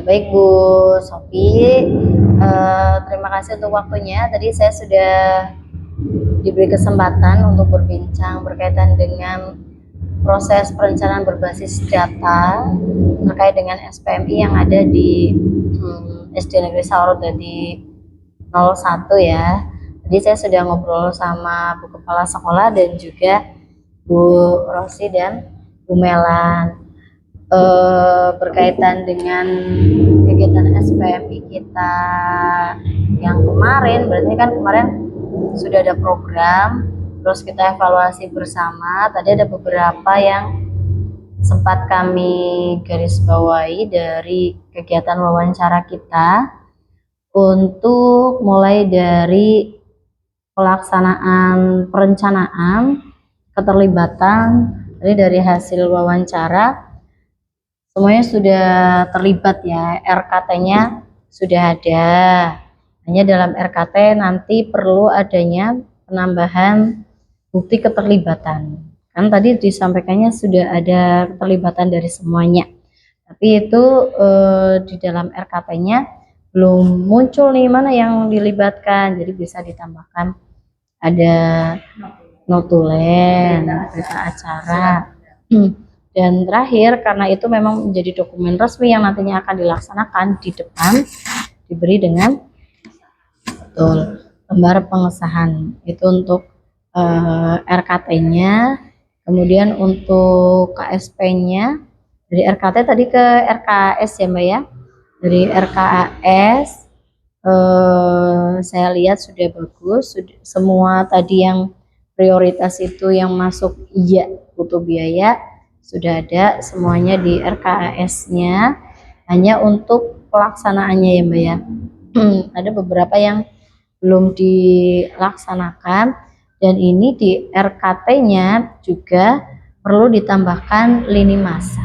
Ya, baik Bu Sofi, terima kasih untuk waktunya. Tadi saya sudah diberi kesempatan untuk berbincang berkaitan dengan proses perencanaan berbasis data terkait dengan SPMI yang ada di SD Negeri Saurut di 01 ya. Jadi saya sudah ngobrol sama Bu Kepala Sekolah dan juga Bu Rosi dan Bu Melan berkaitan dengan kegiatan SPMI kita yang kemarin. Berarti kan kemarin sudah ada program, terus kita evaluasi bersama. Tadi ada beberapa yang sempat kami garis bawahi dari kegiatan wawancara kita untuk mulai dari pelaksanaan perencanaan, keterlibatan. Jadi dari hasil wawancara semuanya sudah terlibat ya, RKT-nya sudah ada. Hanya dalam RKT nanti perlu adanya penambahan bukti keterlibatan. Kan tadi disampaikannya sudah ada keterlibatan dari semuanya. Tapi itu di dalam RKT-nya belum muncul nih mana yang dilibatkan. Jadi bisa ditambahkan ada notulen, berita acara. Dan terakhir, karena itu memang menjadi dokumen resmi yang nantinya akan dilaksanakan di depan, diberi dengan lembar pengesahan. Itu untuk RKT-nya. Kemudian untuk KSP-nya, dari RKT tadi ke RKS ya Mbak ya. Dari RKAS saya lihat sudah bagus, semua tadi yang prioritas itu yang masuk iya butuh biaya sudah ada semuanya di RKAS-nya. Hanya untuk pelaksanaannya ya Mbak ya, ada beberapa yang belum dilaksanakan, dan ini di RKT-nya juga perlu ditambahkan lini masa.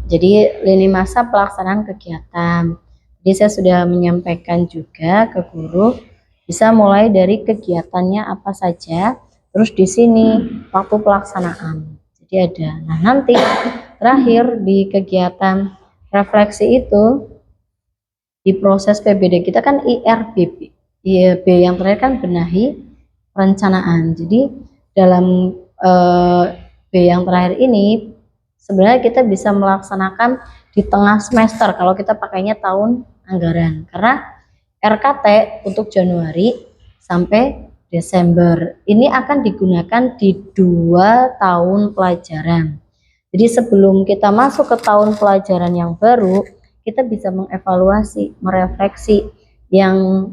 Jadi lini masa pelaksanaan kegiatan. Jadi saya sudah menyampaikan juga ke guru bisa mulai dari kegiatannya apa saja, terus di sini waktu pelaksanaan. Jadi ada. Nah, nanti terakhir di kegiatan refleksi itu di proses PBD kita kan IRBB. IRB yang terakhir kan benahi perencanaan. Jadi dalam B yang terakhir ini sebenarnya kita bisa melaksanakan di tengah semester kalau kita pakainya tahun anggaran, karena RKT untuk Januari sampai Desember ini akan digunakan di 2 tahun pelajaran. Jadi sebelum kita masuk ke tahun pelajaran yang baru, kita bisa mengevaluasi, merefleksi yang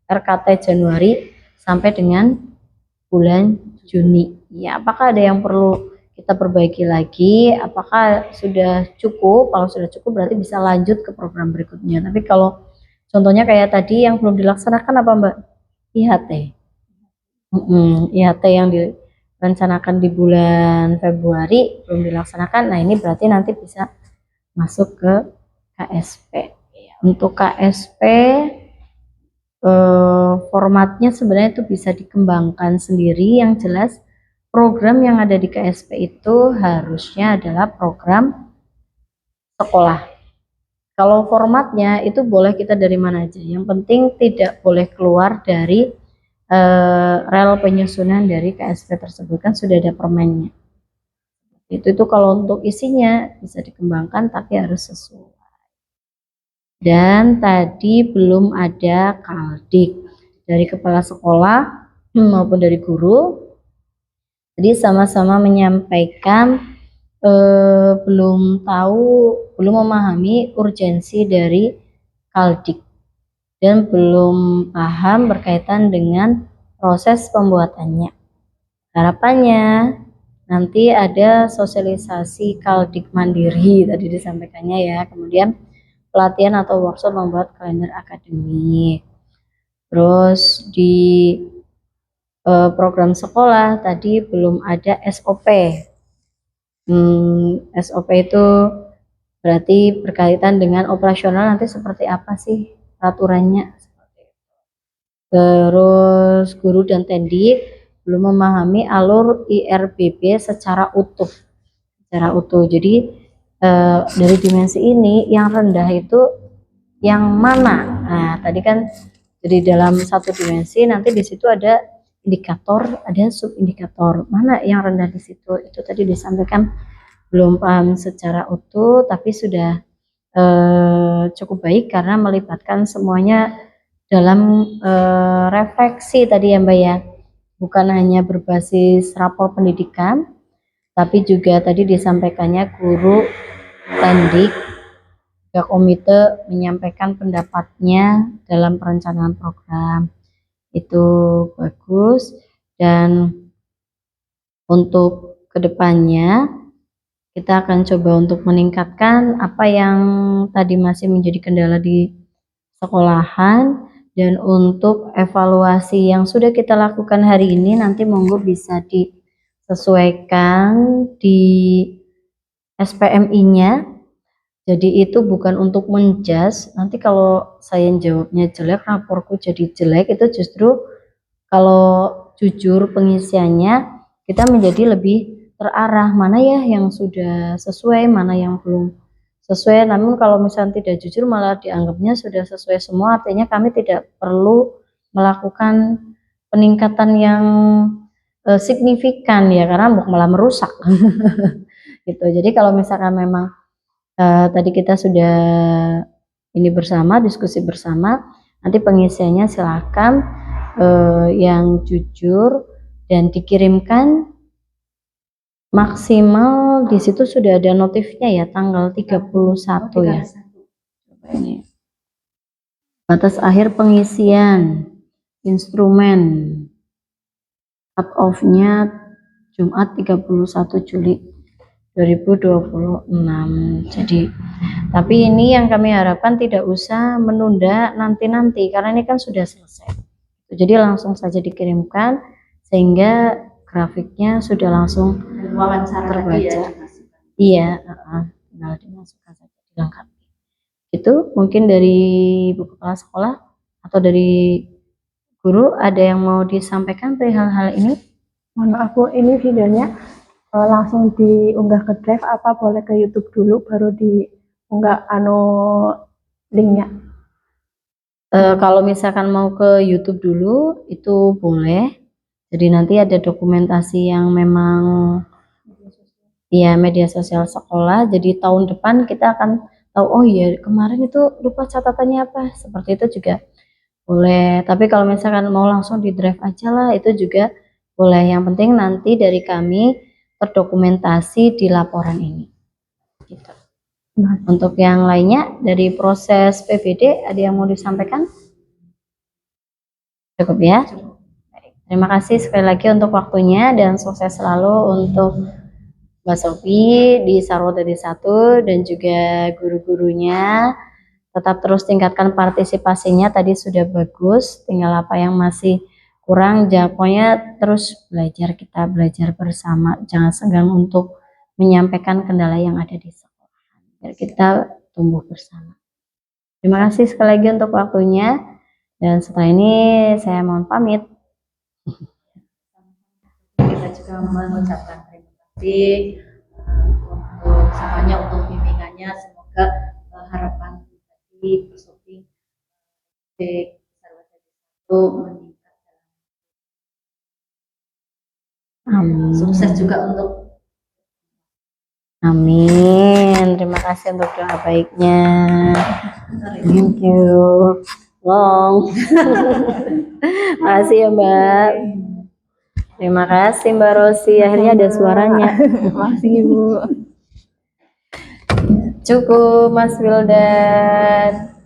RKT Januari sampai dengan bulan Juni. Ya, apakah ada yang perlu kita perbaiki lagi? Apakah sudah cukup? Kalau sudah cukup berarti bisa lanjut ke program berikutnya. Tapi kalau contohnya kayak tadi yang belum dilaksanakan apa Mbak? IHT. IHT yang direncanakan di bulan Februari belum dilaksanakan. Nah, ini berarti nanti bisa masuk ke KSP. Untuk KSP formatnya sebenarnya itu bisa dikembangkan sendiri. Yang jelas program yang ada di KSP itu harusnya adalah program sekolah. Kalau formatnya itu boleh kita dari mana aja, yang penting tidak boleh keluar dari rel penyusunan dari KSP tersebut, kan sudah ada permennya. Itu kalau untuk isinya bisa dikembangkan tapi harus sesuai. Dan tadi belum ada kaldik dari kepala sekolah maupun dari guru. Jadi sama-sama menyampaikan belum memahami urgensi dari kaldik dan belum paham berkaitan dengan proses pembuatannya. Harapannya nanti ada sosialisasi kaldik mandiri tadi disampaikannya ya, kemudian pelatihan atau workshop membuat kalender akademik. Terus di program sekolah tadi belum ada SOP. SOP itu berarti berkaitan dengan operasional nanti seperti apa sih peraturannya. Terus guru dan tendik belum memahami alur IRBB secara utuh. Jadi dari dimensi ini yang rendah itu yang mana. Nah tadi kan jadi dalam satu dimensi nanti di situ ada indikator, ada subindikator, mana yang rendah di situ. Itu tadi disampaikan belum paham secara utuh, tapi sudah cukup baik karena melibatkan semuanya dalam refleksi tadi ya Mbak ya, bukan hanya berbasis rapor pendidikan, tapi juga tadi disampaikannya guru, pendik, komite menyampaikan pendapatnya dalam perencanaan program. Itu bagus. Dan untuk kedepannya kita akan coba untuk meningkatkan apa yang tadi masih menjadi kendala di sekolahan, dan untuk evaluasi yang sudah kita lakukan hari ini nanti monggo bisa disesuaikan di SPMI-nya. Jadi itu bukan untuk menjudge, nanti kalau saya jawabnya jelek, raporku jadi jelek, itu justru kalau jujur pengisiannya kita menjadi lebih terarah, mana ya yang sudah sesuai, mana yang belum sesuai. Namun kalau misalnya tidak jujur malah dianggapnya sudah sesuai semua, artinya kami tidak perlu melakukan peningkatan yang signifikan ya, karena malah merusak. Gitu. Jadi kalau misalkan memang tadi kita sudah ini bersama, diskusi bersama, nanti pengisiannya silakan yang jujur dan dikirimkan maksimal. Di situ sudah ada notifnya ya, tanggal 31 ya. Ini batas akhir pengisian instrumen, cut off-nya Jumat 31 Juli 2026. Jadi tapi ini yang kami harapkan tidak usah menunda nanti-nanti, karena ini kan sudah selesai. Jadi langsung saja dikirimkan sehingga grafiknya sudah langsung terbaca. Ya, iya, tinggal dimasukkan saja, dilengkapi. Itu mungkin dari Bu Kepala Sekolah atau dari guru ada yang mau disampaikan perihal hal ini? Mohon maaf Bu, ini videonya langsung diunggah ke Drive apa boleh ke YouTube dulu baru diunggah linknya? Kalau misalkan mau ke YouTube dulu itu boleh. Jadi nanti ada dokumentasi yang memang ya media sosial sekolah. Jadi tahun depan kita akan tahu, oh iya kemarin itu lupa catatannya apa. Seperti itu juga boleh. Tapi kalau misalkan mau langsung di Drive aja lah, itu juga boleh. Yang penting nanti dari kami terdokumentasi di laporan ini. Gitu. Untuk yang lainnya dari proses PBD ada yang mau disampaikan? Cukup ya? Baik. Terima kasih sekali lagi untuk waktunya dan sukses selalu untuk Mbak Sofi di Sarwodadi 1 dan juga guru-gurunya. Tetap terus tingkatkan partisipasinya, tadi sudah bagus, tinggal apa yang masih kurang, pokoknya terus belajar, kita belajar bersama, jangan segan untuk menyampaikan kendala yang ada di sekolah, biar kita tumbuh bersama. Terima kasih sekali lagi untuk waktunya, dan setelah ini saya mohon pamit. Kita juga mengucapkan terima kasih untuk semuanya, untuk bimbingannya. Semoga harapan di Sofi itu meningkat. Amin. Sukses juga untuk. Amin. Terima kasih untuk doa baiknya. Thank you. Long. Makasih ya Mbak. Terima kasih Mbak Rosi. Akhirnya ada suaranya. Makasih Ibu. Cukup Mas Wildan.